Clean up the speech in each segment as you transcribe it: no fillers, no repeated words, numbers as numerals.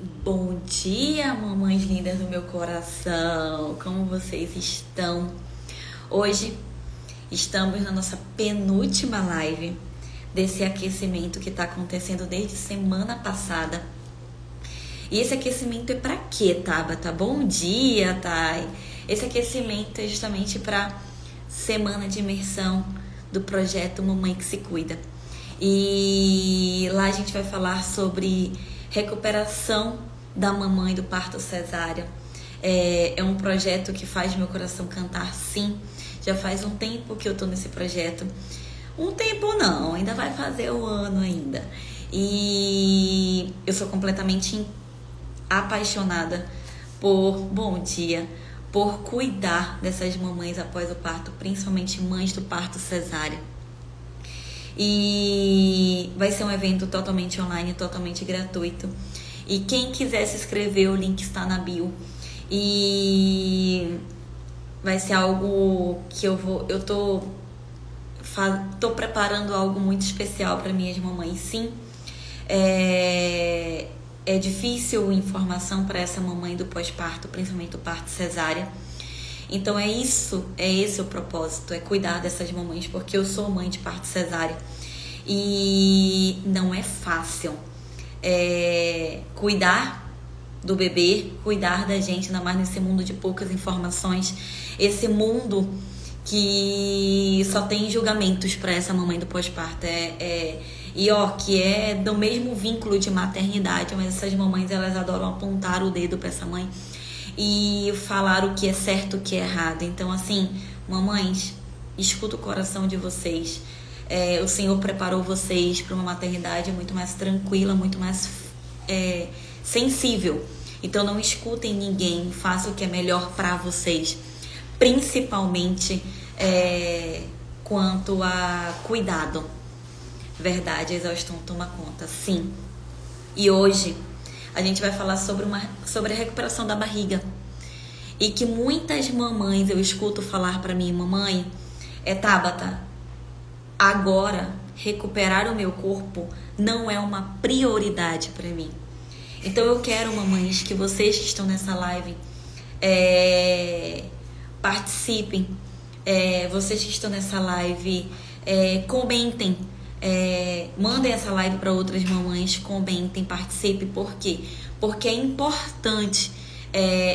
Bom dia, mamães lindas do meu coração! Como vocês estão? Hoje estamos na nossa penúltima live desse aquecimento que está acontecendo desde semana passada. E esse aquecimento é para quê, Tabata? Bom dia, Thay! Esse aquecimento é justamente para semana de imersão do projeto Mamãe que se Cuida. E lá a gente vai falar sobre recuperação da mamãe do parto cesáreo. É um projeto que faz meu coração cantar, sim. Já faz um tempo que eu tô nesse projeto. Um tempo não, ainda vai fazer um ano ainda. E eu sou completamente apaixonada por cuidar dessas mamães após o parto, principalmente mães do parto cesáreo. E vai ser um evento totalmente online, totalmente gratuito. E quem quiser se inscrever, o link está na bio. E vai ser algo que eu tô preparando algo muito especial para minhas mamães. Sim, é difícil informação para essa mamãe do pós-parto, principalmente do parto cesárea. Então é esse o propósito, é cuidar dessas mamães, porque eu sou mãe de parto cesárea e não é fácil cuidar do bebê, cuidar da gente, ainda mais nesse mundo de poucas informações, esse mundo que só tem julgamentos para essa mamãe do pós-parto, que é do mesmo vínculo de maternidade, mas essas mamães elas adoram apontar o dedo para essa mãe e falar o que é certo, o que é errado. Então, assim, mamães, escuta o coração de vocês. O Senhor preparou vocês para uma maternidade muito mais tranquila, muito mais sensível. Então, não escutem ninguém, façam o que é melhor para vocês, principalmente quanto a cuidado. Verdade, a exaustão toma conta, sim. E hoje a gente vai falar sobre a recuperação da barriga. E que muitas mamães eu escuto falar para mim, mamãe, Tabata, agora recuperar o meu corpo não é uma prioridade para mim. Então eu quero, mamães, que vocês que estão nessa live participem. Vocês que estão nessa live comentem. Mandem essa live para outras mamães, comentem, participem. Por quê? Porque é importante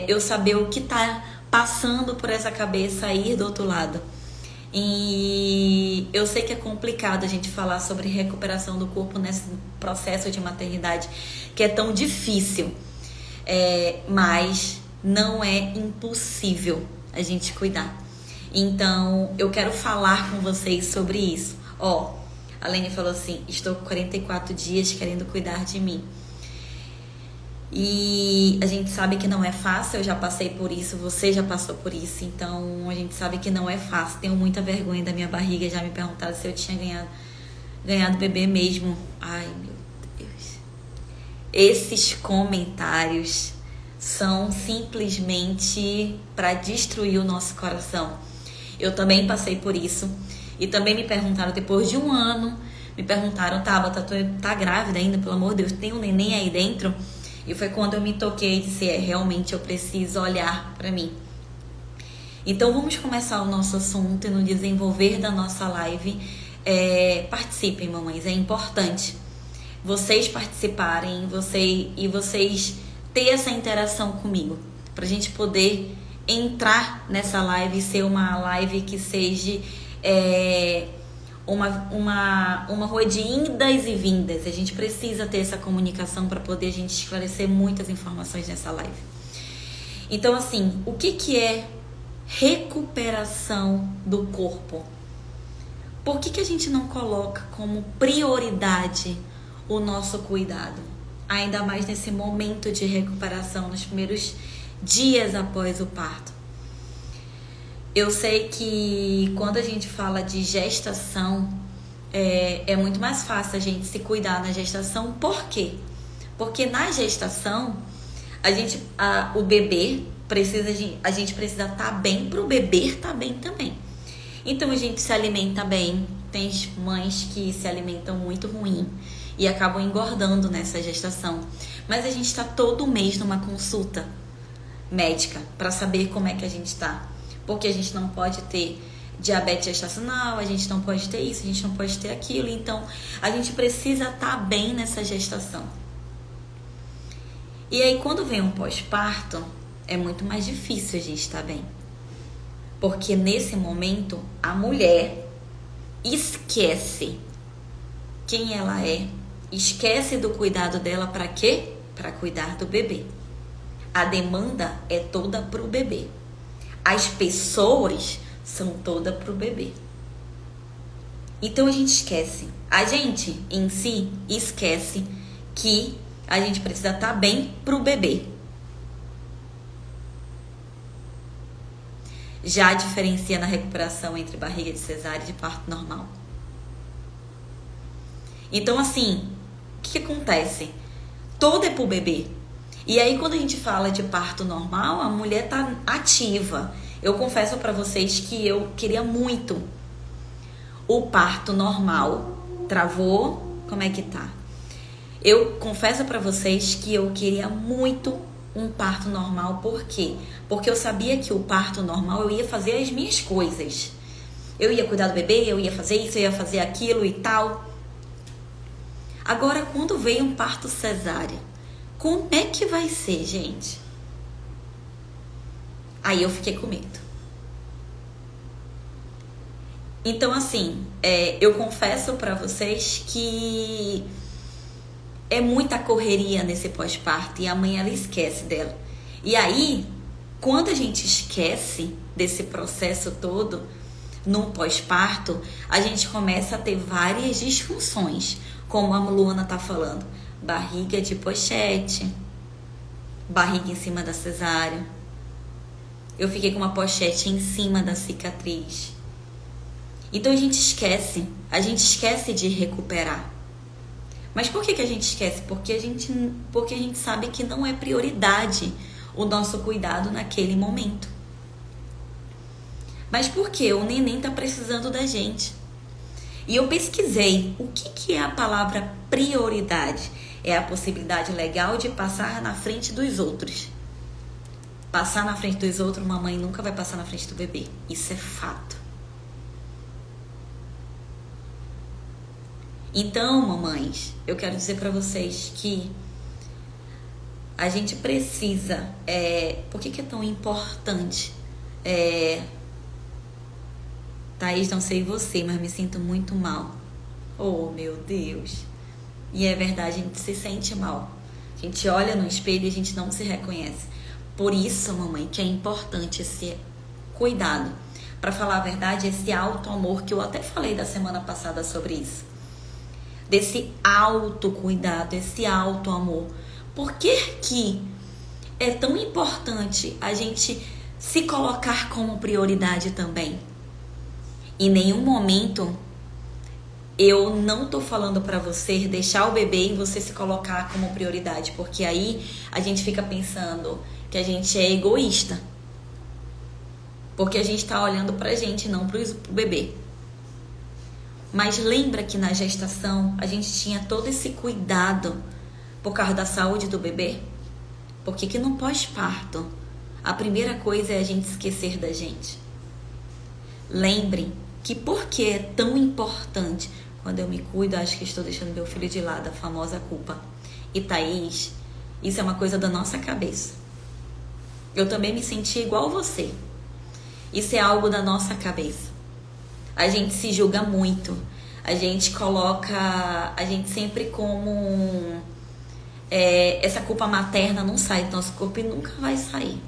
eu saber o que está passando por essa cabeça aí do outro lado. E eu sei que é complicado a gente falar sobre recuperação do corpo nesse processo de maternidade que é tão difícil, mas não é impossível a gente cuidar. Então eu quero falar com vocês sobre isso. A Lene falou assim, estou com 44 dias querendo cuidar de mim. E a gente sabe que não é fácil, eu já passei por isso, você já passou por isso. Então a gente sabe que não é fácil. Tenho muita vergonha da minha barriga, já me perguntaram se eu tinha ganhado bebê mesmo. Ai, meu Deus. Esses comentários são simplesmente para destruir o nosso coração. Eu também passei por isso. E também me perguntaram, depois de um ano, me perguntaram, Tabata, tu tá grávida ainda, pelo amor de Deus, tem um neném aí dentro? E foi quando eu me toquei e disse, realmente eu preciso olhar pra mim. Então vamos começar o nosso assunto e no desenvolver da nossa live. Participem, mamães, é importante vocês participarem e vocês ter essa interação comigo, pra gente poder entrar nessa live e ser uma live que seja uma rua de indas e vindas. A gente precisa ter essa comunicação para poder a gente esclarecer muitas informações nessa live. Então, assim, o que é recuperação do corpo? Por que a gente não coloca como prioridade o nosso cuidado? Ainda mais nesse momento de recuperação, nos primeiros dias após o parto. Eu sei que quando a gente fala de gestação, é muito mais fácil a gente se cuidar na gestação. Por quê? Porque na gestação, o bebê a gente precisa estar bem para o bebê estar bem também. Então a gente se alimenta bem. Tem mães que se alimentam muito ruim e acabam engordando nessa gestação. Mas a gente está todo mês numa consulta médica para saber como é que a gente está. Porque a gente não pode ter diabetes gestacional, a gente não pode ter isso, a gente não pode ter aquilo. Então, a gente precisa estar bem nessa gestação. E aí, quando vem um pós-parto, é muito mais difícil a gente estar bem. Porque nesse momento, a mulher esquece quem ela é, esquece do cuidado dela para quê? Para cuidar do bebê. A demanda é toda pro bebê. As pessoas são todas pro bebê. Então a gente esquece. A gente em si esquece que a gente precisa estar bem pro bebê. Já diferencia na recuperação entre barriga de cesárea e de parto normal. Então, assim, o que acontece? Todo é pro bebê. E aí, quando a gente fala de parto normal, a mulher tá ativa. Eu confesso pra vocês que eu queria muito o parto normal. Travou? Como é que tá? Eu confesso pra vocês que eu queria muito um parto normal. Por quê? Porque eu sabia que o parto normal eu ia fazer as minhas coisas. Eu ia cuidar do bebê, eu ia fazer isso, eu ia fazer aquilo e tal. Agora, quando veio um parto cesárea, como é que vai ser, gente? Aí eu fiquei com medo. Então, assim, eu confesso pra vocês que é muita correria nesse pós-parto e a mãe, ela esquece dela. E aí, quando a gente esquece desse processo todo, no pós-parto, a gente começa a ter várias disfunções, como a Luana tá falando. Barriga de pochete, barriga em cima da cesárea. Eu fiquei com uma pochete em cima da cicatriz. Então a gente esquece de recuperar. Mas por que a gente esquece? Porque a gente sabe que não é prioridade o nosso cuidado naquele momento. Mas por quê? O neném tá precisando da gente. E eu pesquisei o que é a palavra prioridade. É a possibilidade legal de passar na frente dos outros. Passar na frente dos outros, uma mãe nunca vai passar na frente do bebê. Isso é fato. Então, mamães, eu quero dizer pra vocês que a gente precisa... por que é tão importante? Thaís, não sei você, mas me sinto muito mal. Oh, meu Deus. E é verdade, a gente se sente mal. A gente olha no espelho e a gente não se reconhece. Por isso, mamãe, que é importante esse cuidado. Pra falar a verdade, esse auto-amor, que eu até falei da semana passada sobre isso. Desse autocuidado, esse auto-amor. Por que é tão importante a gente se colocar como prioridade também? Em nenhum momento eu não tô falando pra você deixar o bebê e você se colocar como prioridade, porque aí a gente fica pensando que a gente é egoísta. Porque a gente tá olhando pra gente, não pro bebê. Mas lembra que na gestação a gente tinha todo esse cuidado por causa da saúde do bebê? Porque que no pós-parto a primeira coisa é a gente esquecer da gente. Lembrem que por que é tão importante? Quando eu me cuido, acho que estou deixando meu filho de lado, a famosa culpa. E Thaís, isso é uma coisa da nossa cabeça. Eu também me senti igual você. Isso é algo da nossa cabeça. A gente se julga muito. A gente coloca a gente sempre como... essa culpa materna não sai do nosso corpo e nunca vai sair.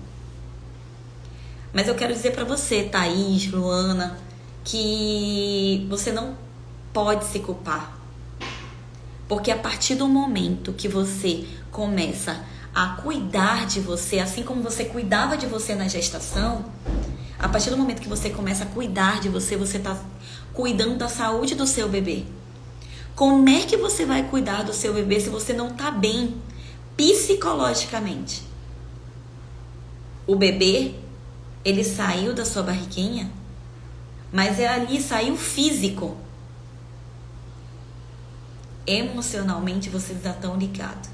Mas eu quero dizer pra você, Thaís, Luana, que você não pode se culpar. Porque a partir do momento que você começa a cuidar de você, assim como você cuidava de você na gestação, a partir do momento que você começa a cuidar de você, você está cuidando da saúde do seu bebê. Como é que você vai cuidar do seu bebê se você não está bem psicologicamente? O bebê, ele saiu da sua barriguinha, mas ali saiu físico. Emocionalmente vocês já estão ligados.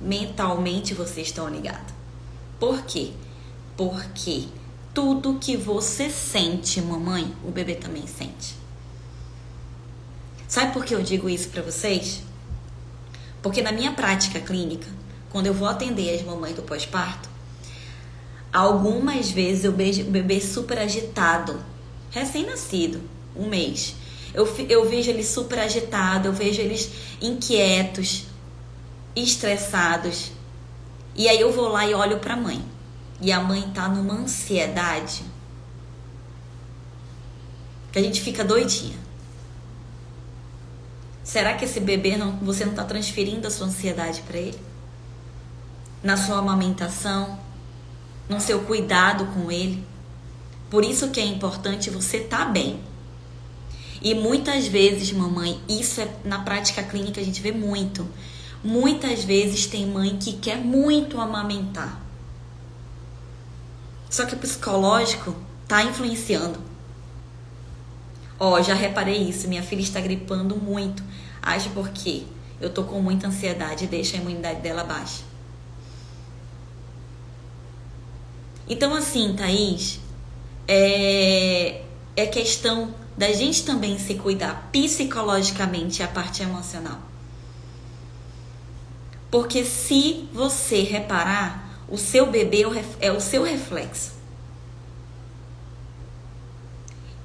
Mentalmente vocês estão ligados. Por quê? Porque tudo que você sente, mamãe, o bebê também sente. Sabe por que eu digo isso pra vocês? Porque na minha prática clínica, quando eu vou atender as mamães do pós-parto, algumas vezes eu vejo o bebê super agitado, recém-nascido, 1 mês. Eu vejo eles super agitados, eu vejo eles inquietos, estressados. E aí eu vou lá e olho pra mãe. E a mãe tá numa ansiedade que a gente fica doidinha. Será que esse bebê, você não tá transferindo a sua ansiedade pra ele? Na sua amamentação, no seu cuidado com ele? Por isso que é importante você tá bem. E muitas vezes, mamãe, isso é na prática clínica a gente vê muito. Muitas vezes tem mãe que quer muito amamentar. Só que o psicológico tá influenciando. Já reparei isso, minha filha está gripando muito. Acho porque eu tô com muita ansiedade e deixa a imunidade dela baixa. Então assim, Thaís, é questão da gente também se cuidar psicologicamente a parte emocional. Porque se você reparar, o seu bebê é o seu reflexo.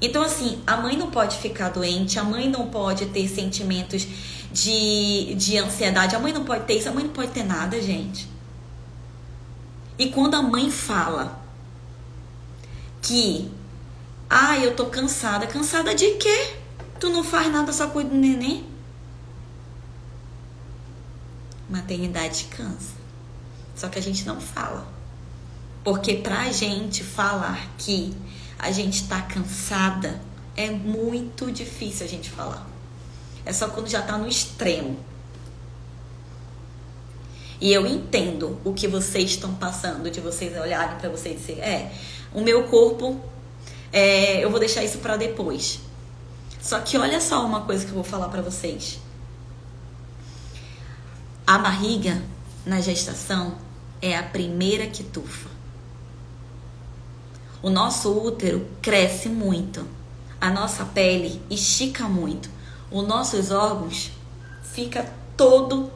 Então assim, a mãe não pode ficar doente, a mãe não pode ter sentimentos de ansiedade, a mãe não pode ter isso, a mãe não pode ter nada, gente. E quando a mãe fala que eu tô cansada. Cansada de quê? Tu não faz nada, só cuida do neném? Maternidade cansa. Só que a gente não fala. Porque pra gente falar que a gente tá cansada é muito difícil a gente falar. É só quando já tá no extremo. E eu entendo o que vocês estão passando, de vocês olharem pra vocês e dizer, o meu corpo, eu vou deixar isso pra depois. Só que olha só uma coisa que eu vou falar pra vocês. A barriga, na gestação, é a primeira que tufa. O nosso útero cresce muito. A nossa pele estica muito. Os nossos órgãos ficam todo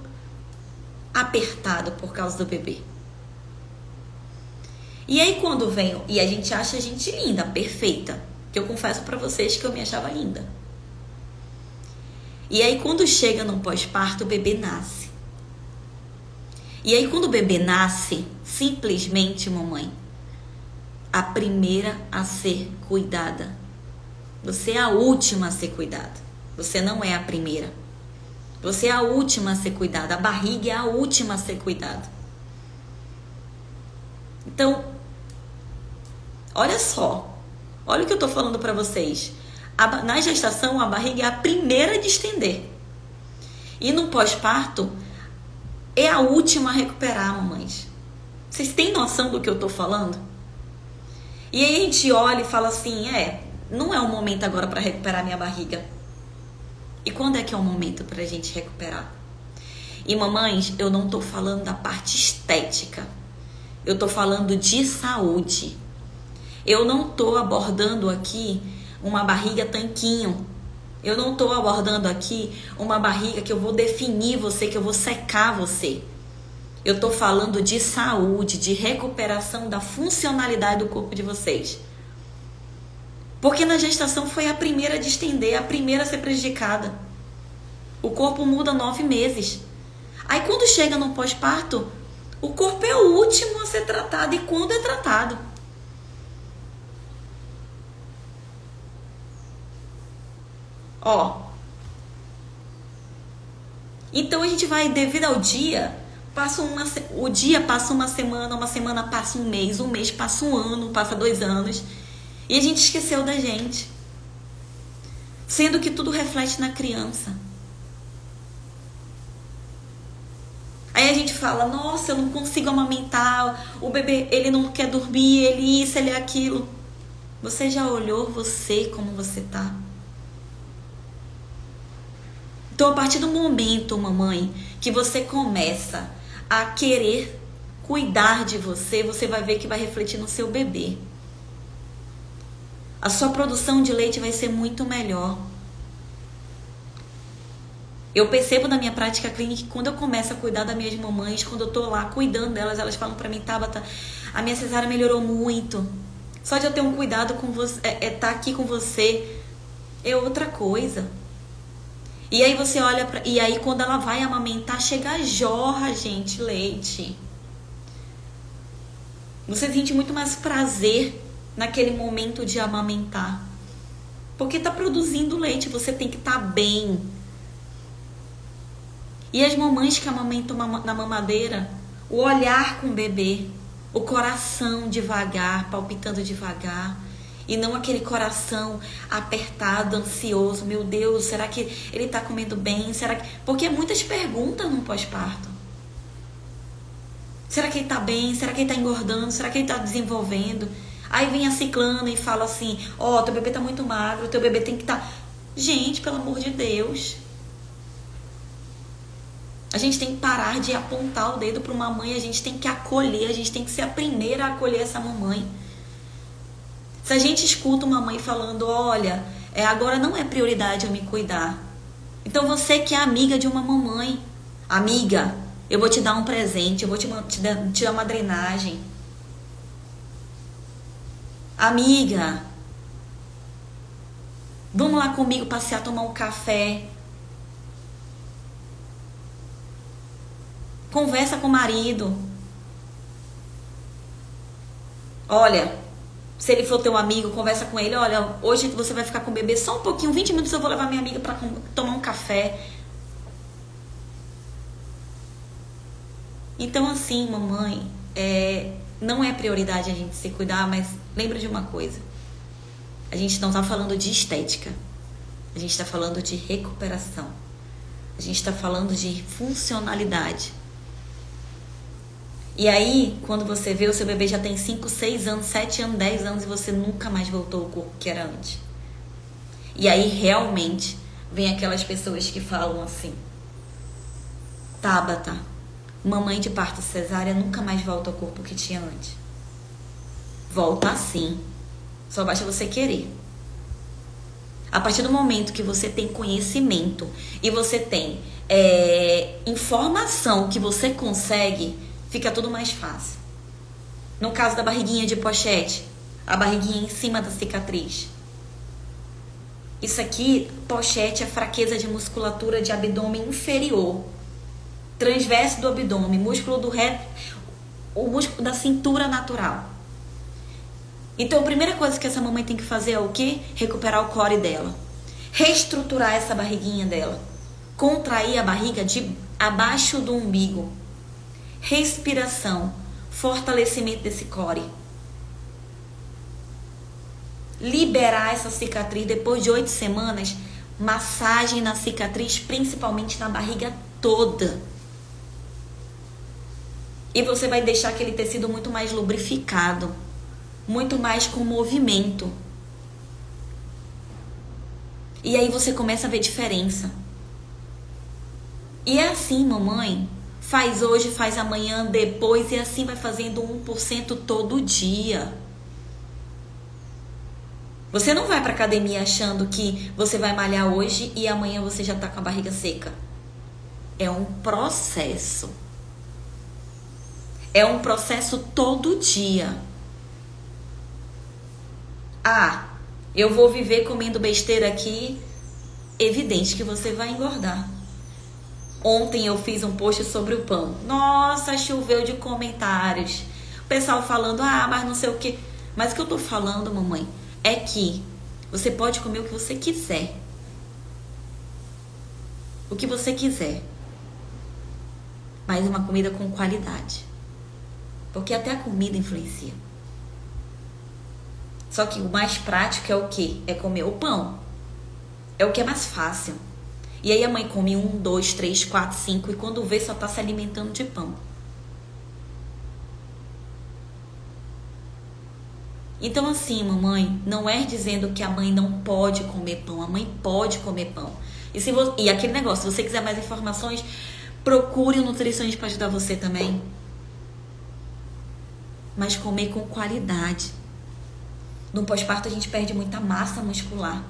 apertado por causa do bebê. E aí quando vem, e a gente acha a gente linda, perfeita, que eu confesso pra vocês que eu me achava linda. E aí quando chega no pós-parto, o bebê nasce. E aí quando o bebê nasce, simplesmente, mamãe, a primeira a ser cuidada. Você é a última a ser cuidada. Você não é a primeira. Você é a última a ser cuidada. A barriga é a última a ser cuidada. Então, olha só. Olha o que eu tô falando pra vocês. Na gestação, a barriga é a primeira de estender. E no pós-parto, é a última a recuperar, mamães. Vocês têm noção do que eu tô falando? E aí a gente olha e fala assim, não é o momento agora para recuperar minha barriga. E quando é que é o momento pra gente recuperar? E mamães, eu não tô falando da parte estética. Eu tô falando de saúde. Eu não tô abordando aqui uma barriga tanquinho. Eu não tô abordando aqui uma barriga que eu vou definir você, que eu vou secar você. Eu tô falando de saúde, de recuperação da funcionalidade do corpo de vocês. Porque na gestação foi a primeira a estender, a primeira a ser prejudicada. O corpo muda 9 meses. Aí quando chega no pós-parto, o corpo é o último a ser tratado. E quando é tratado? Então a gente vai, devido ao dia, o dia passa uma semana passa um mês passa um ano, passa 2 anos. E a gente esqueceu da gente. Sendo que tudo reflete na criança. Aí a gente fala, nossa, eu não consigo amamentar, o bebê, ele não quer dormir, ele isso, ele é aquilo. Você já olhou você como você tá? Então, a partir do momento, mamãe, que você começa a querer cuidar de você, você vai ver que vai refletir no seu bebê. A sua produção de leite vai ser muito melhor. Eu percebo na minha prática clínica que quando eu começo a cuidar das minhas mamães, quando eu tô lá cuidando delas, elas falam pra mim, Tabata, a minha cesárea melhorou muito. Só de eu ter um cuidado com você, tá aqui com você, é outra coisa. E aí você olha pra... E aí quando ela vai amamentar, chega a jorra, gente, leite. Você sente muito mais prazer naquele momento de amamentar. Porque tá produzindo leite, você tem que estar bem. E as mamães que amamentam na mamadeira, o olhar com o bebê, o coração devagar, palpitando devagar, e não aquele coração apertado, ansioso. Meu Deus, será que ele tá comendo bem? Será que... Porque muitas perguntas no pós-parto. Será que ele tá bem? Será que ele tá engordando? Será que ele tá desenvolvendo? Aí vem a ciclana e fala assim, ó, teu bebê tá muito magro, teu bebê tem que estar... Gente, pelo amor de Deus. A gente tem que parar de apontar o dedo para uma mãe, a gente tem que acolher, a gente tem que ser a primeira a acolher essa mamãe. Se a gente escuta uma mãe falando, olha, agora não é prioridade eu me cuidar. Então você que é amiga de uma mamãe, amiga, eu vou te dar um presente, eu vou te dar uma drenagem. Amiga, vamos lá comigo passear, tomar um café. Conversa com o marido. Olha, se ele for teu amigo, conversa com ele. Olha, hoje você vai ficar com o bebê só um pouquinho, 20 minutos eu vou levar minha amiga para tomar um café. Então assim, mamãe, não é prioridade a gente se cuidar, mas lembra de uma coisa. A gente não tá falando de estética. A gente tá falando de recuperação. A gente tá falando de funcionalidade. E aí, quando você vê, o seu bebê já tem 5, 6 anos, 7 anos, 10 anos e você nunca mais voltou ao corpo que era antes. E aí, realmente, vem aquelas pessoas que falam assim, Tabata, mamãe de parto cesárea nunca mais volta ao corpo que tinha antes. Volta sim. Só basta você querer. A partir do momento que você tem conhecimento e você tem informação que você consegue, fica tudo mais fácil. No caso da barriguinha de pochete, a barriguinha em cima da cicatriz. Isso aqui, pochete, é fraqueza de musculatura de abdômen inferior. Transverso do abdômen, músculo do reto, o músculo da cintura natural. Então a primeira coisa que essa mamãe tem que fazer é o quê? Recuperar o core dela. Reestruturar essa barriguinha dela. Contrair a barriga de abaixo do umbigo. Respiração, fortalecimento desse core. Liberar essa cicatriz depois de 8 semanas, massagem na cicatriz, principalmente na barriga toda. E você vai deixar aquele tecido muito mais lubrificado, muito mais com movimento. E aí você começa a ver diferença. E é assim, mamãe. Faz hoje, faz amanhã, depois, e assim vai fazendo 1% todo dia. Você não vai pra academia achando que você vai malhar hoje e amanhã você já tá com a barriga seca. É um processo. É um processo todo dia. Ah, eu vou viver comendo besteira aqui. Evidente que você vai engordar. Ontem eu fiz um post sobre o pão. Nossa, choveu de comentários. O pessoal falando, mas não sei o que. Mas o que eu tô falando, mamãe, é que você pode comer o que você quiser. O que você quiser. Mas uma comida com qualidade. Porque até a comida influencia. Só que o mais prático é o quê? É comer o pão. É o que é mais fácil. E aí a mãe come 1, 2, 3, 4, 5 e quando vê só tá se alimentando de pão. Então assim, mamãe, não é dizendo que a mãe não pode comer pão. A mãe pode comer pão. E aquele negócio, se você quiser mais informações, procure um nutricionista para ajudar você também. Mas comer com qualidade. No pós-parto a gente perde muita massa muscular.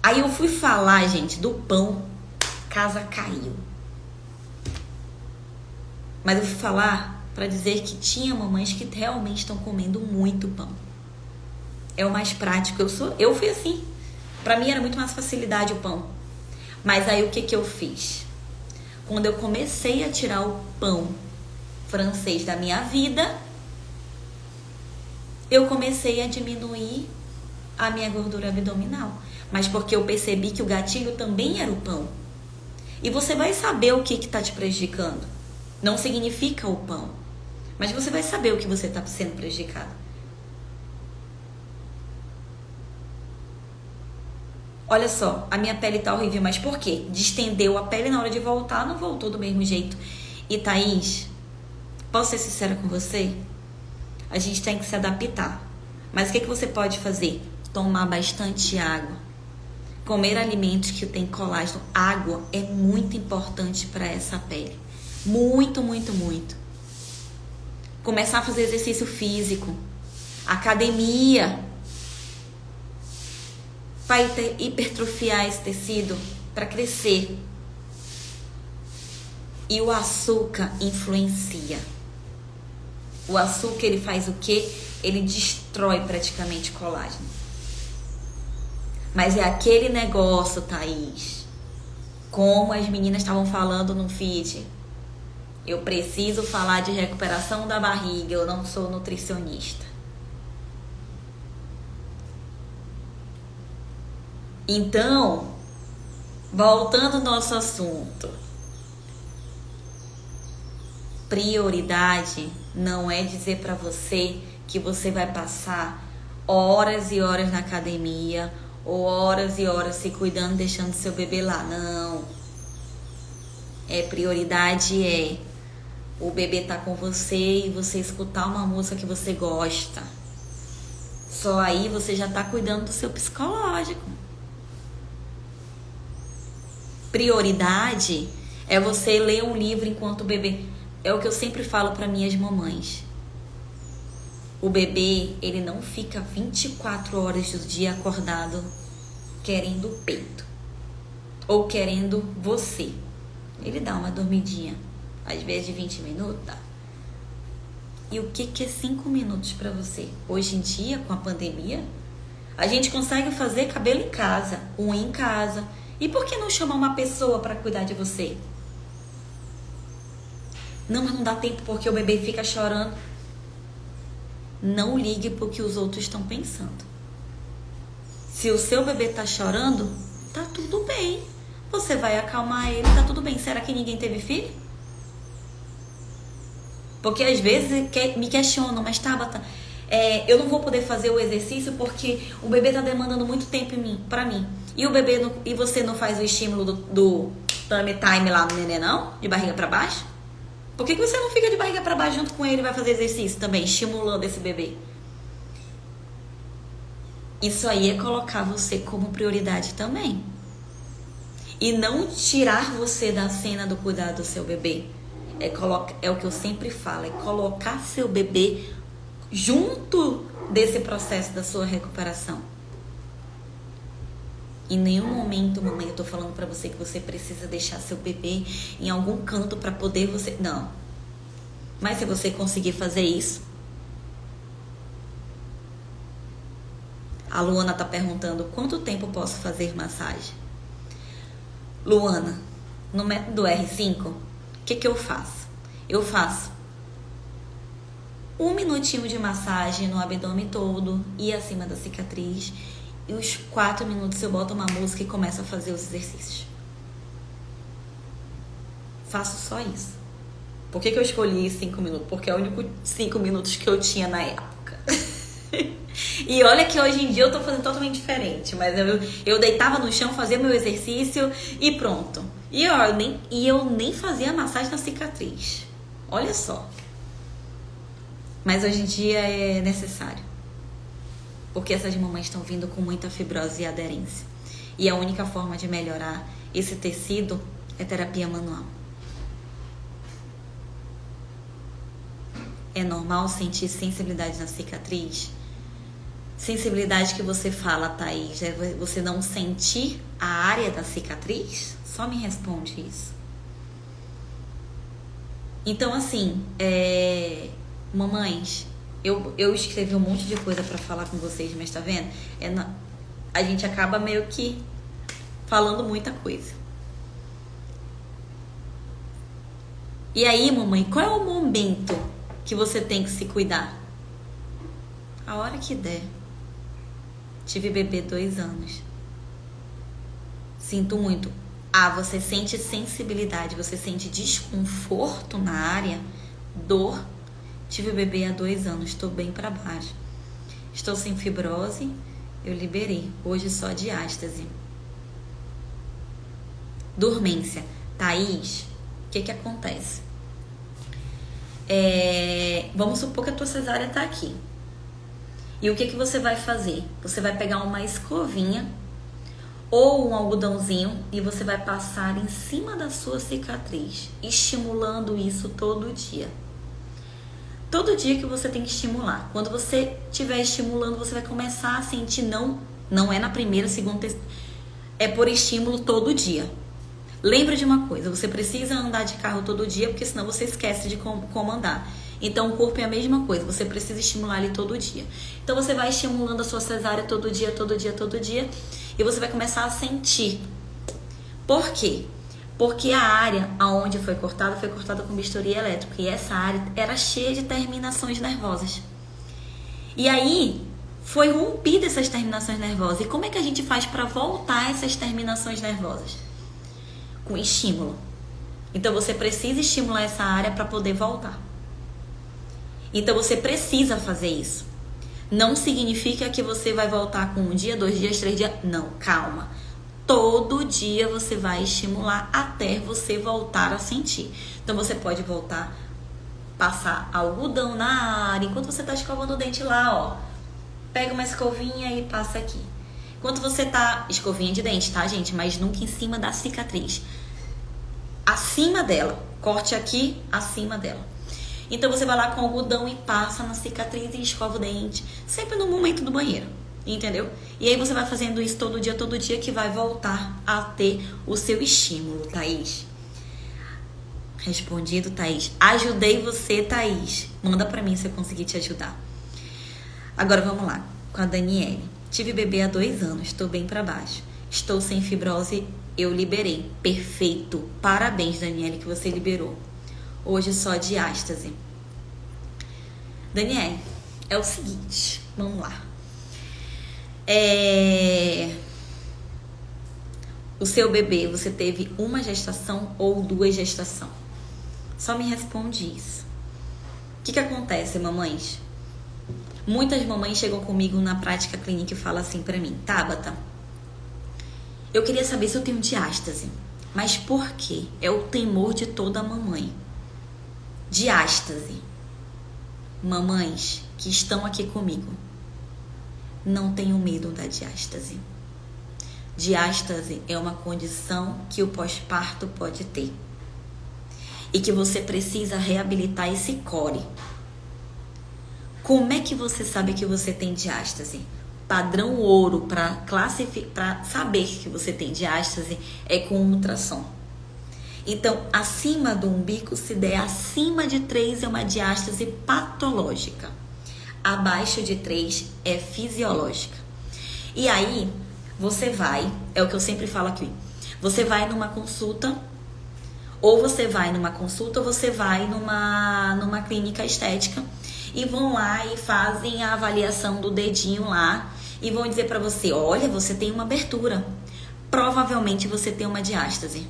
Aí eu fui falar, gente, do pão. Casa caiu. Mas eu fui falar para dizer que tinha mamães que realmente estão comendo muito pão. É o mais prático. Eu fui assim. Para mim era muito mais facilidade o pão. Mas aí o que eu fiz? Quando eu comecei a tirar o pão francês da minha vida, eu comecei a diminuir a minha gordura abdominal. Mas porque eu percebi que o gatilho também era o pão. E você vai saber o que está te prejudicando. Não significa o pão. Mas você vai saber o que você está sendo prejudicado. Olha só, a minha pele tá horrível, mas por quê? Distendeu a pele na hora de voltar, não voltou do mesmo jeito. E Thaís, posso ser sincera com você? A gente tem que se adaptar. Mas o que você pode fazer? Tomar bastante água. Comer alimentos que têm colágeno. Água é muito importante para essa pele. Muito, muito, muito. Começar a fazer exercício físico. Academia. Para hipertrofiar esse tecido, para crescer. E o açúcar influencia. O açúcar, ele faz o quê? Ele destrói praticamente colágeno. Mas é aquele negócio, Thaís. Como as meninas estavam falando no feed. Eu preciso falar de recuperação da barriga, eu não sou nutricionista. Então, voltando ao nosso assunto, prioridade não é dizer para você que você vai passar horas e horas na academia ou horas e horas se cuidando, deixando seu bebê lá. Não. Prioridade é o bebê tá com você e você escutar uma música que você gosta. Só aí você já tá cuidando do seu psicológico. Prioridade é você ler um livro enquanto o bebê... É o que eu sempre falo para minhas mamães. O bebê, ele não fica 24 horas do dia acordado querendo o peito. Ou querendo você. Ele dá uma dormidinha. Às vezes de 20 minutos, dá. E o que é 5 minutos para você? Hoje em dia, com a pandemia, a gente consegue fazer cabelo em casa, unha em casa. E por que não chamar uma pessoa para cuidar de você? Não, mas não dá tempo porque o bebê fica chorando. Não ligue pro que os outros estão pensando. Se o seu bebê tá chorando, tá tudo bem. Você vai acalmar ele, tá tudo bem. Será que ninguém teve filho? Porque às vezes me questionam, mas Tabata, eu não vou poder fazer o exercício porque o bebê tá demandando muito tempo pra mim. E o bebê e você não faz o estímulo do tummy time lá no neném, não? De barriga pra baixo? Por que você não fica de barriga pra baixo junto com ele e vai fazer exercício também, estimulando esse bebê? Isso aí é colocar você como prioridade também. E não tirar você da cena do cuidado do seu bebê. É o que eu sempre falo, é colocar seu bebê junto desse processo da sua recuperação. Em nenhum momento, mamãe, eu tô falando pra você que você precisa deixar seu bebê em algum canto pra poder você... Não. Mas se você conseguir fazer isso... A Luana tá perguntando quanto tempo posso fazer massagem. Luana, no método R5, o que eu faço? Eu faço 1 minutinho de massagem no abdômen todo e acima da cicatriz. E os 4 minutos eu boto uma música e começo a fazer os exercícios. Faço só isso. Por que eu escolhi 5 minutos? Porque é o único 5 minutos que eu tinha na época. E olha que hoje em dia eu tô fazendo totalmente diferente. Mas eu deitava no chão, fazia meu exercício e pronto. E eu nem fazia massagem na cicatriz. Olha só. Mas hoje em dia é necessário. Porque essas mamães estão vindo com muita fibrose e aderência. E a única forma de melhorar esse tecido é terapia manual. É normal sentir sensibilidade na cicatriz? Sensibilidade que você fala, Thaís, é você não sentir a área da cicatriz? Só me responde isso. Então, assim, mamães, eu escrevi um monte de coisa pra falar com vocês, mas tá vendo? A gente acaba meio que falando muita coisa. E aí, mamãe, qual é o momento que você tem que se cuidar? A hora que der. Tive bebê 2 anos. Sinto muito. Você sente sensibilidade, você sente desconforto na área, dor. Tive bebê há 2 anos, estou bem para baixo. Estou sem fibrose, eu liberei. Hoje só diástase. Dormência. Thaís, o que acontece? Vamos supor que a tua cesárea tá aqui. E o que você vai fazer? Você vai pegar uma escovinha ou um algodãozinho e você vai passar em cima da sua cicatriz, estimulando isso todo dia. Todo dia que você tem que estimular. Quando você estiver estimulando, você vai começar a sentir, não é na primeira, segunda, é por estímulo todo dia. Lembra de uma coisa, você precisa andar de carro todo dia, porque senão você esquece de como andar. Então o corpo é a mesma coisa, você precisa estimular ele todo dia. Então você vai estimulando a sua cesárea todo dia, todo dia, todo dia, e você vai começar a sentir. Por quê? Porque a área aonde foi cortada com bisturi elétrico, e essa área era cheia de terminações nervosas. E aí foi rompida essas terminações nervosas. E como é que a gente faz para voltar essas terminações nervosas? Com estímulo. Então você precisa estimular essa área para poder voltar. Então você precisa fazer isso. Não significa que você vai voltar com 1 dia, 2 dias, 3 dias. Não, calma. Todo dia você vai estimular até você voltar a sentir. Então você pode voltar, passar algodão na área. Enquanto você está escovando o dente lá, ó. Pega uma escovinha e passa aqui. Enquanto você tá... Escovinha de dente, tá, gente? Mas nunca em cima da cicatriz. Acima dela. Corte aqui, acima dela. Então você vai lá com algodão e passa na cicatriz e escova o dente. Sempre no momento do banheiro. Entendeu? E aí você vai fazendo isso todo dia, que vai voltar a ter o seu estímulo, Thaís. Respondido, Thaís. Ajudei você, Thaís. Manda pra mim se eu conseguir te ajudar. Agora vamos lá, com a Daniele. Tive bebê há 2 anos, estou bem pra baixo. Estou sem fibrose, eu liberei. Perfeito. Parabéns, Daniele, que você liberou. Hoje só diástase. Daniele, é o seguinte, vamos lá. O seu bebê, você teve 1 gestação ou 2 gestações? Só me responde isso. O que acontece, mamães? Muitas mamães chegam comigo na prática clínica e falam assim pra mim: Tabata, eu queria saber se eu tenho diástase. Mas por quê? É o temor de toda mamãe. Diástase. Mamães que estão aqui comigo, não tenham medo da diástase. Diástase é uma condição que o pós-parto pode ter. E que você precisa reabilitar esse core. Como é que você sabe que você tem diástase? Padrão ouro para saber que você tem diástase é com ultrassom. Então, acima do umbigo, se der acima de 3 é uma diástase patológica. Abaixo de 3 é fisiológica. E aí, você vai, é o que eu sempre falo aqui, você vai numa consulta, ou você vai numa clínica estética, e vão lá e fazem a avaliação do dedinho lá, e vão dizer pra você: olha, você tem uma abertura, provavelmente você tem uma diástase.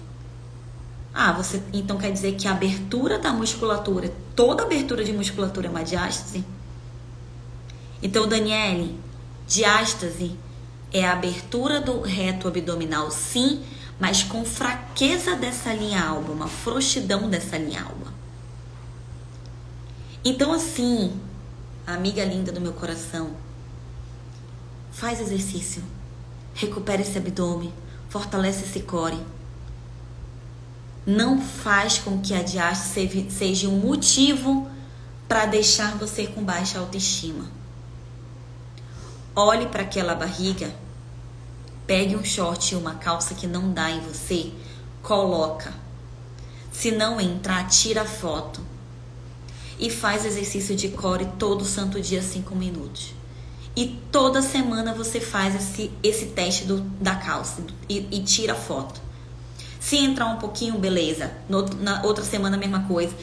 Então quer dizer que a abertura da musculatura, toda abertura de musculatura é uma diástase? Então, Daniele, diástase é a abertura do reto abdominal, sim, mas com fraqueza dessa linha alba, uma frouxidão dessa linha alba. Então, assim, amiga linda do meu coração, faz exercício, recupera esse abdômen, fortalece esse core. Não faz com que a diástase seja um motivo para deixar você com baixa autoestima. Olhe para aquela barriga, pegue um short e uma calça que não dá em você, coloca. Se não entrar, tira a foto. E faz exercício de core todo santo dia, 5 minutos. E toda semana você faz esse teste da calça e tira a foto. Se entrar um pouquinho, beleza. Na outra semana, a mesma coisa.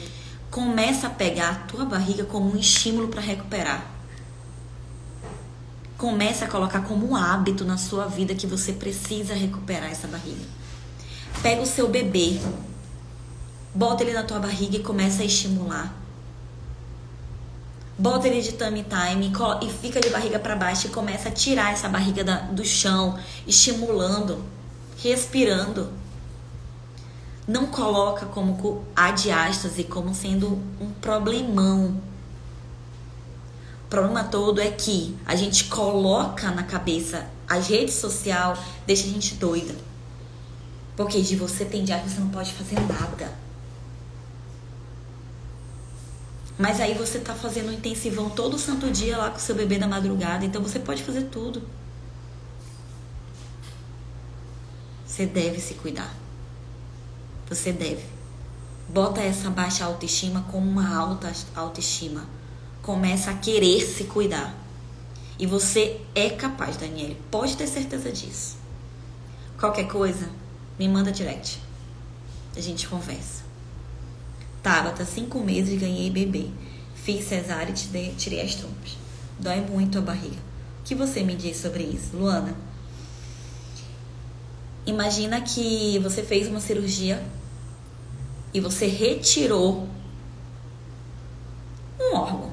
Começa a pegar a tua barriga como um estímulo para recuperar. Começa a colocar como um hábito na sua vida que você precisa recuperar essa barriga. Pega o seu bebê, bota ele na tua barriga e começa a estimular. Bota ele de tummy time e fica de barriga para baixo e começa a tirar essa barriga do chão, estimulando, respirando. Não coloca como a diástase como sendo um problemão. O problema todo é que a gente coloca na cabeça, a rede social deixa a gente doida. Porque de você tem diástase, você não pode fazer nada. Mas aí você tá fazendo um intensivão todo santo dia lá com o seu bebê na madrugada. Então você pode fazer tudo. Você deve se cuidar. Você deve. Bota essa baixa autoestima como uma alta autoestima. Começa a querer se cuidar. E você é capaz, Daniele. Pode ter certeza disso. Qualquer coisa, me manda direct. A gente conversa. Tabata, 5 meses, ganhei bebê. Fiz cesárea e tirei as trompas. Dói muito a barriga. O que você me diz sobre isso, Luana? Imagina que você fez uma cirurgia e você retirou um órgão.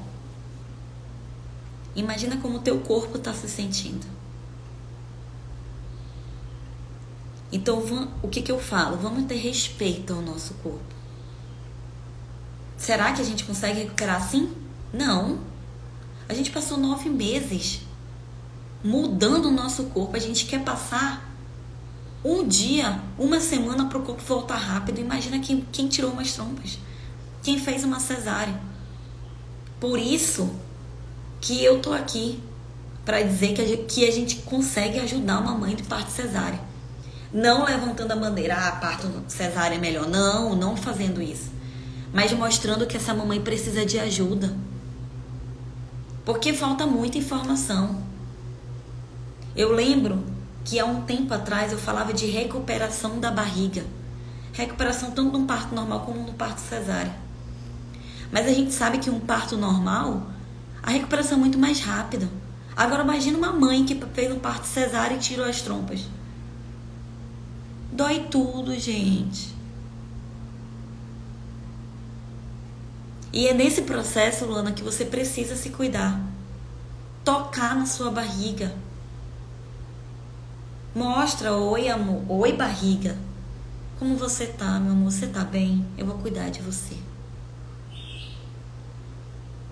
Imagina como o teu corpo está se sentindo. Então, o que eu falo? Vamos ter respeito ao nosso corpo. Será que a gente consegue recuperar assim? Não. A gente passou 9 meses mudando o nosso corpo. A gente quer passar um dia, uma semana para o corpo voltar rápido. Imagina quem tirou umas trompas. Quem fez uma cesárea. Por isso que eu tô aqui para dizer que a gente consegue ajudar uma mãe de parto cesárea. Não levantando a bandeira, parto cesárea é melhor. Não fazendo isso. Mas mostrando que essa mamãe precisa de ajuda. Porque falta muita informação. Eu lembro que há um tempo atrás eu falava de recuperação da barriga. Recuperação tanto no parto normal como no parto cesárea. Mas a gente sabe que um parto normal, a recuperação é muito mais rápida. Agora imagina uma mãe que fez um parto cesárea e tirou as trompas. Dói tudo, gente. E é nesse processo, Luana, que você precisa se cuidar. Tocar na sua barriga. Mostra, oi amor, oi barriga. Como você tá, meu amor? Você tá bem? Eu vou cuidar de você.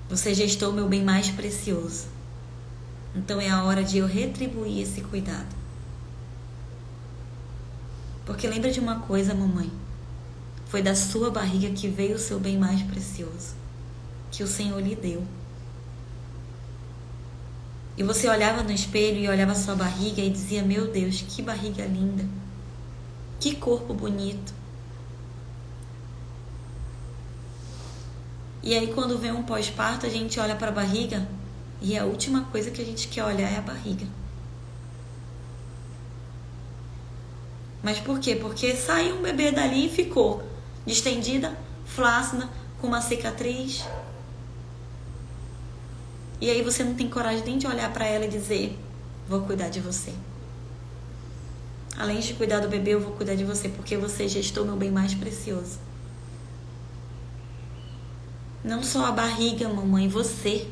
Você gestou meu bem mais precioso. Então é a hora de eu retribuir esse cuidado. Porque lembra de uma coisa, mamãe. Foi da sua barriga que veio o seu bem mais precioso, que o Senhor lhe deu. E você olhava no espelho e olhava a sua barriga e dizia, meu Deus, que barriga linda. Que corpo bonito. E aí quando vem um pós-parto, a gente olha para a barriga e a última coisa que a gente quer olhar é a barriga. Mas por quê? Porque saiu um bebê dali e ficou distendida, flácida, com uma cicatriz. E aí você não tem coragem nem de olhar para ela e dizer, vou cuidar de você. Além de cuidar do bebê, eu vou cuidar de você, porque você gestou meu bem mais precioso. Não só a barriga, mamãe, você.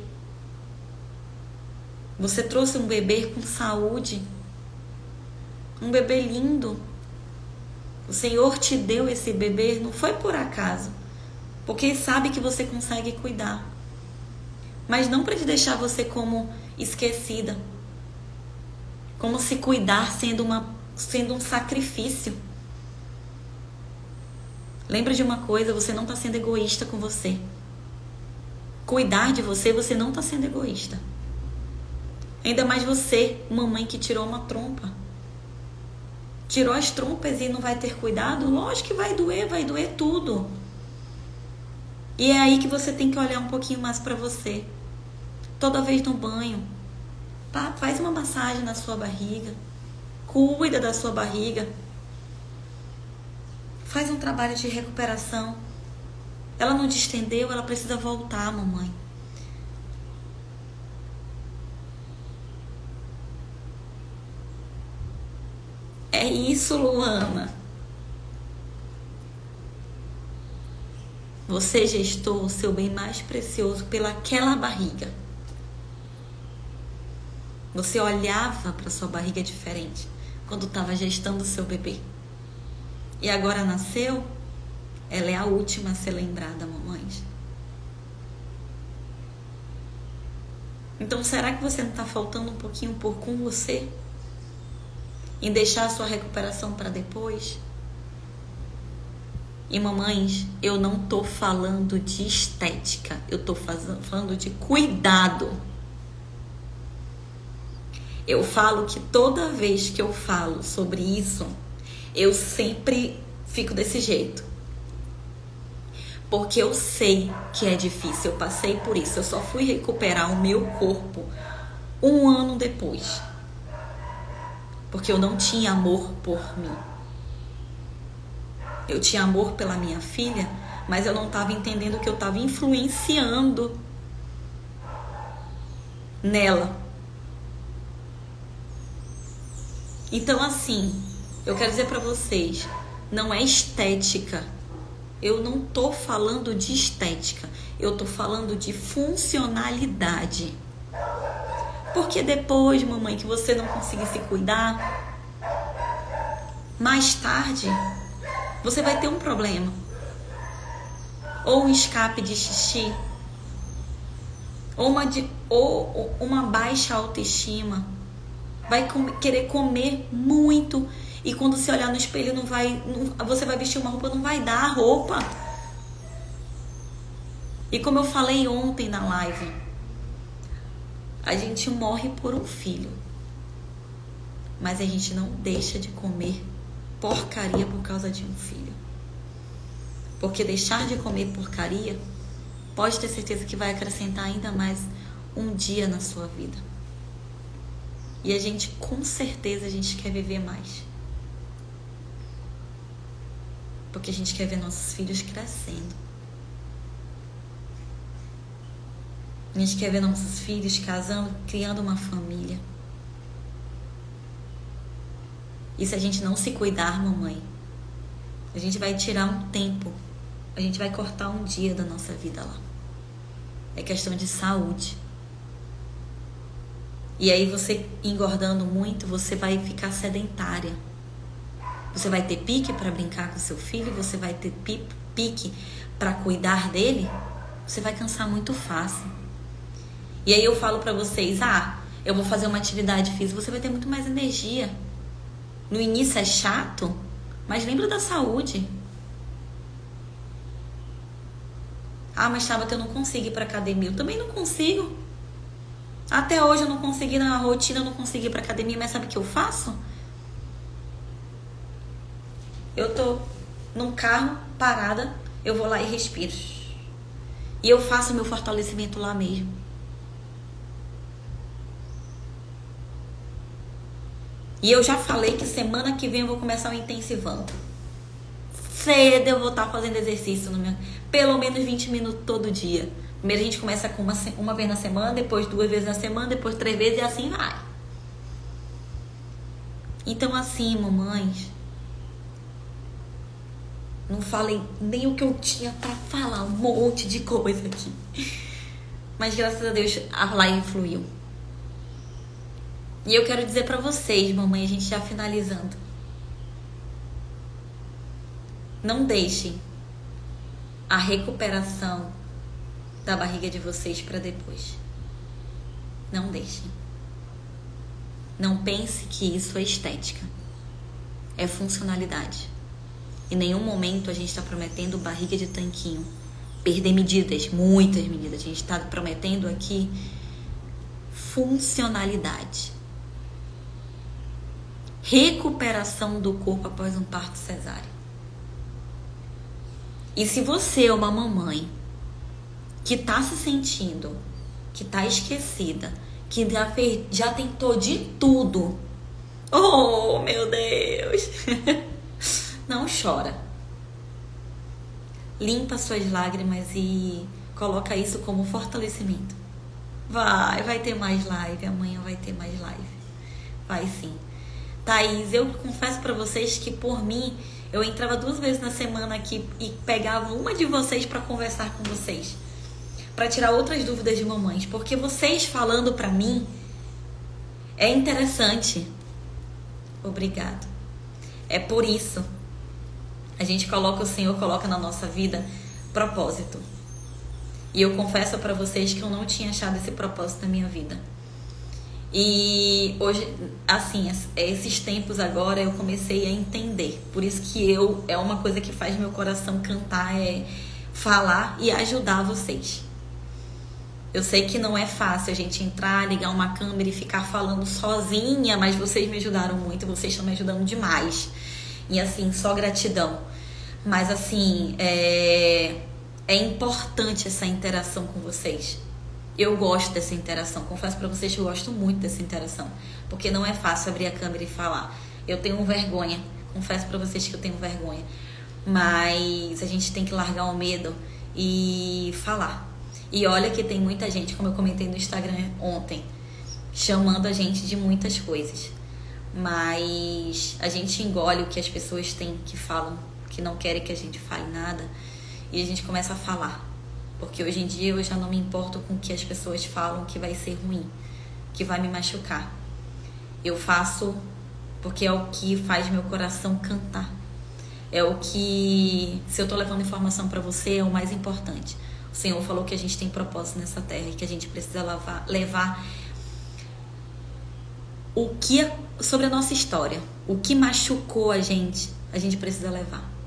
Você trouxe um bebê com saúde. Um bebê lindo. O Senhor te deu esse bebê, não foi por acaso. Porque sabe que você consegue cuidar. Mas não para te deixar você como esquecida. Como se cuidar sendo um sacrifício. Lembra de uma coisa, você não está sendo egoísta com você. Cuidar de você, você não está sendo egoísta. Ainda mais você, mamãe que tirou uma trompa. Tirou as trompas e não vai ter cuidado? Lógico que vai doer tudo. E é aí que você tem que olhar um pouquinho mais para você. Toda vez no banho, faz uma massagem na sua barriga. Cuida da sua barriga. Faz um trabalho de recuperação. Ela não distendeu, ela precisa voltar, mamãe. É isso, Luana. Você gestou o seu bem mais precioso pelaquela barriga. Você olhava para sua barriga diferente quando estava gestando o seu bebê. E agora nasceu, ela é a última a ser lembrada, mamães. Então, será que você não está faltando um pouquinho com você? Em deixar a sua recuperação para depois? E mamães, eu não tô falando de estética, eu tô falando de cuidado. Eu falo que toda vez que eu falo sobre isso, eu sempre fico desse jeito. Porque eu sei que é difícil, eu passei por isso. Eu só fui recuperar o meu corpo 1 ano depois. Porque eu não tinha amor por mim. Eu tinha amor pela minha filha, mas eu não estava entendendo que eu estava influenciando nela. Então, assim, eu quero dizer para vocês, não é estética. Eu não tô falando de estética, eu tô falando de funcionalidade. Porque depois, mamãe, que você não conseguir se cuidar, mais tarde, você vai ter um problema. Ou um escape de xixi, ou uma baixa autoestima. Vai querer comer muito. E quando você olhar no espelho, você vai vestir uma roupa, não vai dar a roupa. E como eu falei ontem na live, a gente morre por um filho, mas a gente não deixa de comer porcaria por causa de um filho. Porque deixar de comer porcaria, pode ter certeza que vai acrescentar ainda mais um dia na sua vida. E a gente, com certeza, a gente quer viver mais. Porque a gente quer ver nossos filhos crescendo. A gente quer ver nossos filhos casando, criando uma família. E se a gente não se cuidar, mamãe, a gente vai tirar um tempo, a gente vai cortar um dia da nossa vida lá. É questão de saúde. E aí você engordando muito, você vai ficar sedentária. Você vai ter pique para brincar com seu filho, você vai ter pique para cuidar dele, você vai cansar muito fácil. E aí eu falo para vocês, eu vou fazer uma atividade física, você vai ter muito mais energia. No início é chato, mas lembra da saúde. Mas Tabata, eu não consigo ir pra academia. Eu também não consigo. Até hoje eu não consegui, na rotina eu não consegui ir pra academia, mas sabe o que eu faço? Eu tô num carro, parada, eu vou lá e respiro. E eu faço meu fortalecimento lá mesmo. E eu já falei que semana que vem eu vou começar o intensivão. Cedo eu vou estar fazendo exercício, pelo menos 20 minutos todo dia. Primeiro a gente começa com uma vez na semana, depois 2 vezes na semana, depois 3 vezes e assim vai. Então assim, mamães, não falei nem o que eu tinha pra falar, um monte de coisa aqui. Mas graças a Deus a live fluiu. E eu quero dizer pra vocês, mamãe, a gente já finalizando. Não deixem a recuperação da barriga de vocês pra depois. Não deixem. Não pense que isso é estética. É funcionalidade. Em nenhum momento a gente está prometendo barriga de tanquinho. Perder medidas, muitas medidas. A gente está prometendo aqui funcionalidade. Recuperação do corpo após um parto cesáreo. E se você é uma mamãe que está se sentindo, que está esquecida, que já tentou de tudo, oh meu Deus, não chora. Limpa suas lágrimas e coloca isso como fortalecimento. Vai ter mais live, amanhã vai ter mais live. Vai sim. Thaís, eu confesso pra vocês que por mim, eu entrava 2 vezes na semana aqui e pegava uma de vocês pra conversar com vocês. Pra tirar outras dúvidas de mamães. Porque vocês falando pra mim é interessante. Obrigado. É por isso. A gente coloca, o Senhor coloca na nossa vida propósito. E eu confesso pra vocês que eu não tinha achado esse propósito na minha vida. E hoje, assim, esses tempos agora eu comecei a entender. Por isso que é uma coisa que faz meu coração cantar, é falar e ajudar vocês. Eu sei que não é fácil a gente entrar, ligar uma câmera e ficar falando sozinha, mas vocês me ajudaram muito, vocês estão me ajudando demais. E assim, só gratidão. Mas assim, é importante essa interação com vocês. Eu gosto dessa interação, confesso pra vocês que eu gosto muito dessa interação, porque não é fácil abrir a câmera e falar. Eu tenho vergonha, confesso pra vocês que eu tenho vergonha, mas a gente tem que largar o medo e falar. E olha que tem muita gente, como eu comentei no Instagram ontem, chamando a gente de muitas coisas, mas a gente engole o que as pessoas têm, que falam, que não querem que a gente fale nada, e a gente começa a falar. Porque hoje em dia eu já não me importo com o que as pessoas falam que vai ser ruim, que vai me machucar. Eu faço porque é o que faz meu coração cantar. É o que, se eu tô levando informação pra você, é o mais importante. O Senhor falou que a gente tem propósito nessa terra e que a gente precisa levar o que sobre a nossa história, o que machucou a gente precisa levar.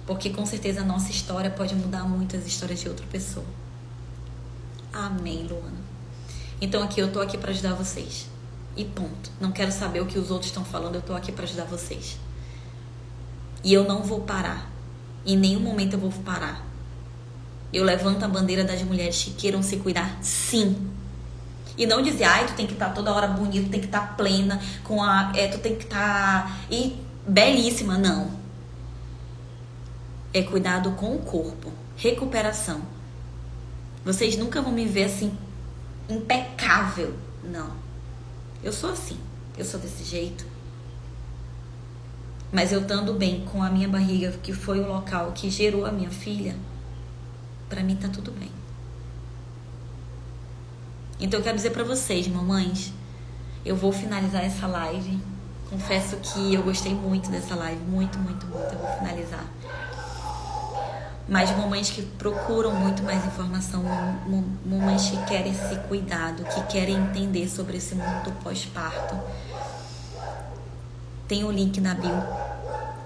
Porque com certeza a nossa história pode mudar muitas histórias de outra pessoa. Amém, Luana. Então aqui eu tô aqui pra ajudar vocês. E ponto. Não quero saber o que os outros estão falando, eu tô aqui pra ajudar vocês. E eu não vou parar. Em nenhum momento eu vou parar. Eu levanto a bandeira das mulheres que queiram se cuidar, sim. E não dizer, tu tem que estar toda hora bonita, tu tem que estar plena, tu tem que estar belíssima, não. É cuidado com o corpo, recuperação. Vocês nunca vão me ver assim, impecável. Não. Eu sou assim, eu sou desse jeito. Mas eu estando bem com a minha barriga, que foi o local que gerou a minha filha, pra mim tá tudo bem. Então eu quero dizer pra vocês, mamães, eu vou finalizar essa live. Confesso que eu gostei muito dessa live, muito, muito, muito. Eu vou finalizar. Mas mamães que procuram muito mais informação, mamães que querem esse cuidado, que querem entender sobre esse mundo pós-parto, tem o link na bio.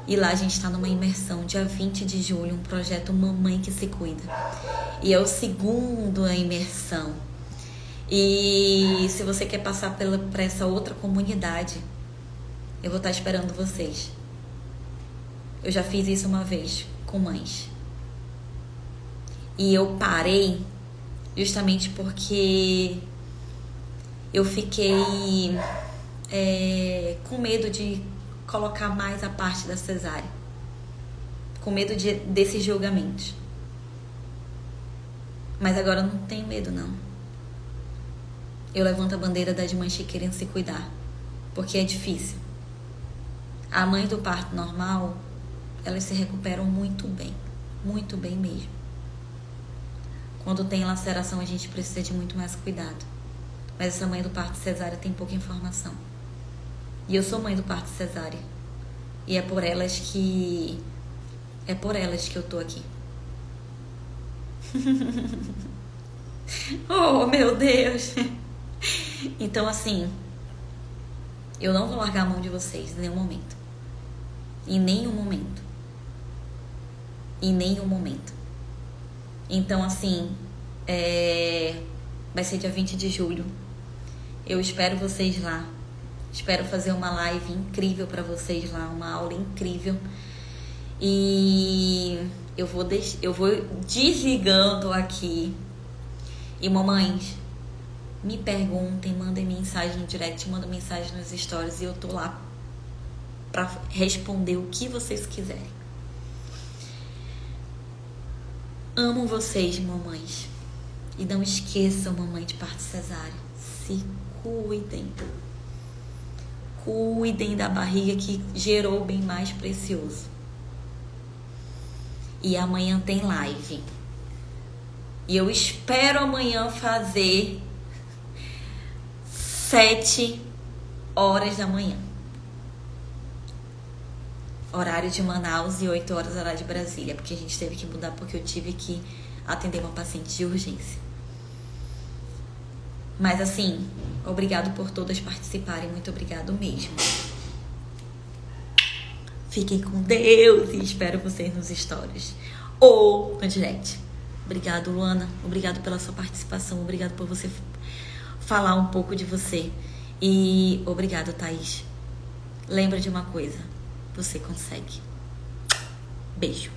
E lá a gente está numa imersão, dia 20 de julho, um projeto Mamãe que se Cuida. E é o segundo a imersão. E se você quer passar por essa outra comunidade, eu vou estar esperando vocês. Eu já fiz isso uma vez com mães. E eu parei justamente porque eu fiquei com medo de colocar mais a parte da cesárea. Com medo desses julgamentos. Mas agora eu não tenho medo, não. Eu levanto a bandeira das mães que querem se cuidar. Porque é difícil. A mãe do parto normal, elas se recuperam muito bem. Muito bem mesmo. Quando tem laceração, a gente precisa de muito mais cuidado. Mas essa mãe do parto cesárea tem pouca informação. E eu sou mãe do parto cesárea. E é por elas que eu tô aqui. Oh, meu Deus! Então, assim, Eu não vou largar a mão de vocês em nenhum momento. Em nenhum momento. Em nenhum momento. Então, assim, vai ser dia 20 de julho. Eu espero vocês lá. Espero fazer uma live incrível pra vocês lá, uma aula incrível. E eu vou desligando aqui. E mamães, me perguntem, mandem mensagem no direct, mandem mensagem nos stories e eu tô lá pra responder o que vocês quiserem. Amo vocês, mamães. E não esqueçam, mamãe de parto cesárea. Se cuidem. Cuidem da barriga que gerou o bem mais precioso. E amanhã tem live. E eu espero amanhã fazer 7 horas da manhã. Horário de Manaus e 8 horas horário de Brasília. Porque a gente teve que mudar porque eu tive que atender uma paciente de urgência. Mas assim, obrigado por todas participarem. Muito obrigado mesmo. Fiquem com Deus e espero vocês nos stories ou no direct. Obrigado, Luana. Obrigado pela sua participação. Obrigado por você falar um pouco de você. E obrigado, Thaís. Lembra de uma coisa. Você consegue. Beijo.